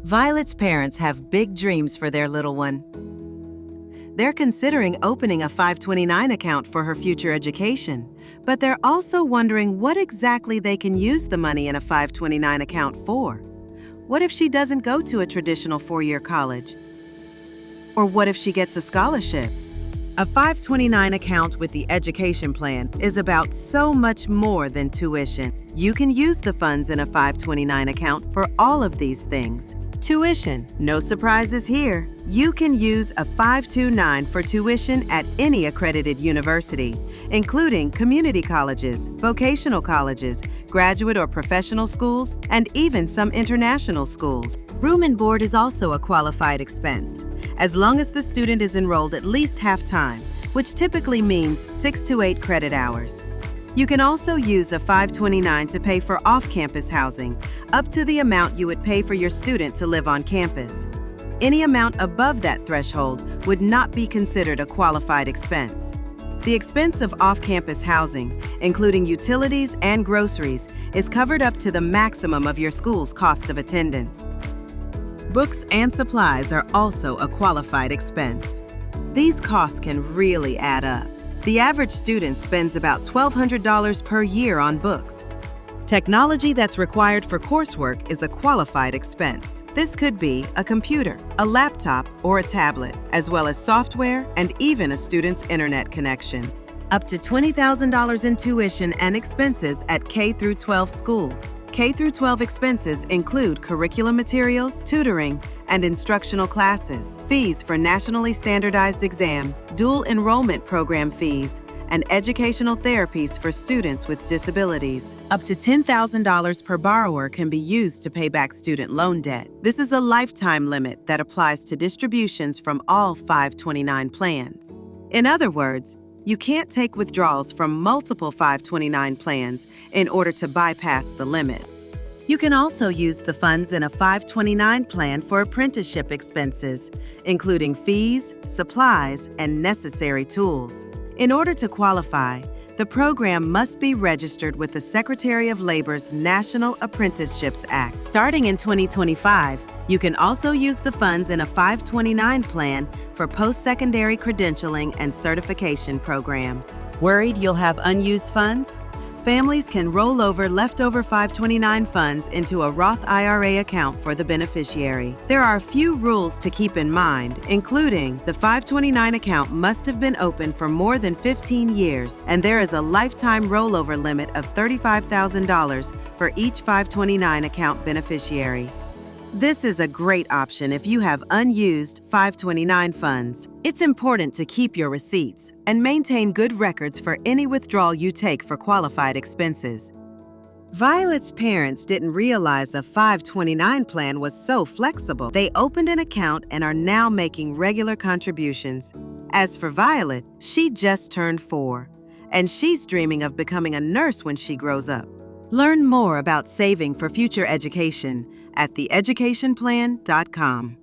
Violet's parents have big dreams for their little one. They're considering opening a 529 account for her future education, but they're also wondering what exactly they can use the money in a 529 account for. What if she doesn't go to a traditional four-year college? Or what if she gets a scholarship? A 529 account with the education plan is about so much more than tuition. You can use the funds in a 529 account for all of these things. Tuition, no surprises here. You can use a 529 for tuition at any accredited university, including community colleges, vocational colleges, graduate or professional schools, and even some international schools. Room and board is also a qualified expense, as long as the student is enrolled at least half-time, which typically means 6 to 8 credit hours. You can also use a 529 to pay for off-campus housing, up to the amount you would pay for your student to live on campus. Any amount above that threshold would not be considered a qualified expense. The expense of off-campus housing, including utilities and groceries, is covered up to the maximum of your school's cost of attendance. Books and supplies are also a qualified expense. These costs can really add up. The average student spends about $1,200 per year on books. Technology that's required for coursework is a qualified expense. This could be a computer, a laptop, or a tablet, as well as software and even a student's internet connection. Up to $20,000 in tuition and expenses at K-12 schools. K-12 expenses include curriculum materials, tutoring, and instructional classes, fees for nationally standardized exams, dual enrollment program fees, and educational therapies for students with disabilities. Up to $10,000 per borrower can be used to pay back student loan debt. This is a lifetime limit that applies to distributions from all 529 plans. In other words, you can't take withdrawals from multiple 529 plans in order to bypass the limit. You can also use the funds in a 529 plan for apprenticeship expenses, including fees, supplies, and necessary tools. In order to qualify, the program must be registered with the Secretary of Labor's National Apprenticeships Act. Starting in 2025, you can also use the funds in a 529 plan for post-secondary credentialing and certification programs. Worried you'll have unused funds? Families can roll over leftover 529 funds into a Roth IRA account for the beneficiary. There are a few rules to keep in mind, including the 529 account must have been open for more than 15 years, and there is a lifetime rollover limit of $35,000 for each 529 account beneficiary. This is a great option if you have unused 529 funds. It's important to keep your receipts and maintain good records for any withdrawal you take for qualified expenses. Violet's parents didn't realize a 529 plan was so flexible. They opened an account and are now making regular contributions. As for Violet, she just turned 4, and she's dreaming of becoming a nurse when she grows up. Learn more about saving for future education at theeducationplan.com.